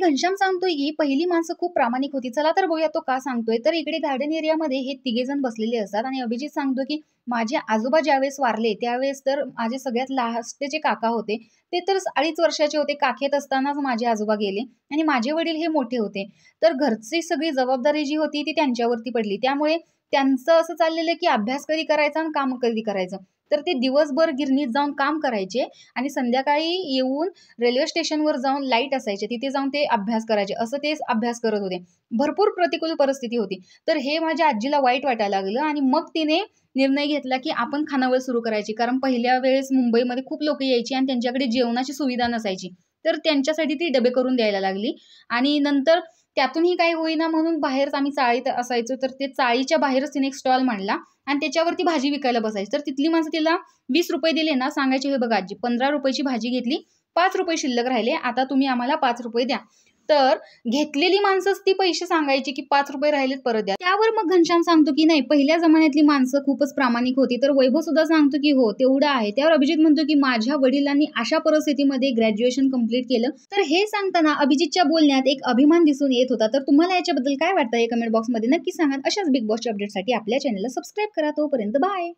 घनश्याम सांगतोय की पहिली माणसं खूप प्रामाणिक होती. चला तर बघूया तो का सांगतोय. तर इकडे गार्डन एरियामध्ये हे तिघेजण बसलेले असतात आणि अभिजित सांगतो की माझे आजोबा ज्यावेळेस वारले त्यावेळेस तर माझे सगळ्यात लास्टचे जे काका होते ते तर 2.5 वर्षाचे होते. काखेत असतानाच माझे आजोबा गेले आणि माझे वडील हे मोठे होते. तर घरची सगळी जबाबदारी जी होती ती त्यांच्यावरती पडली. त्यामुळे त्यांचं असं चाललेलं की अभ्यास कधी करायचा आणि काम कधी करायचं. तर ते दिवसभर गिरणीत जाऊन काम करायचे आणि संध्याकाळी येऊन रेल्वे स्टेशनवर जाऊन लाईट असायचे तिथे जाऊन ते अभ्यास करायचे. असं ते अभ्यास करत होते. भरपूर प्रतिकूल परिस्थिती होती. तर हे माझ्या आजीला वाईट वाटायला लागलं आणि मग तिने निर्णय घेतला की आपण खानावळ सुरू करायची. कारण पहिल्या वेळेस मुंबईमध्ये खूप लोक यायची आणि त्यांच्याकडे जेवणाची सुविधा नसायची. तर त्यांच्यासाठी ती डबे करून द्यायला लागली आणि नंतर त्यातूनही काही होईना म्हणून बाहेरच आम्ही चाळीत असायचो. तर ते चाळीच्या बाहेरच तिने एक स्टॉल मांडला आणि त्याच्यावरती भाजी विकायला बसायची. तर तिथली माणसं तिला 20 रुपये दिले ना, सांगायचे हे बघा आजी 15 रुपयाची भाजी घेतली, 5 रुपये शिल्लक राहिले, आता तुम्ही आम्हाला 5 रुपये द्या. तर घेतलेली माणसंच ती पैसे सांगायची की 5 रुपये राहिलेत परत द्या. त्यावर मग घनश्याम सांगतो की नाही पहिल्या जमान्यातली माणसं खूपच प्रामाणिक होती. तर वैभव सुद्धा सांगतो की हो तेवढं आहे. त्यावर अभिजित म्हणतो की माझ्या वडिलांनी अशा परिस्थितीमध्ये ग्रॅज्युएशन कंप्लीट केलं. तर हे सांगताना अभिजितच्या बोलण्यात एक अभिमान दिसून येत होता. तर तुम्हाला याच्याबद्दल काय वाटतं हे कमेंट बॉक्समध्ये नक्की सांगा. अशाच बिग बॉसच्या अपडेटसाठी आपल्या चॅनलला सबस्क्राईब करा. तोपर्यंत बाय.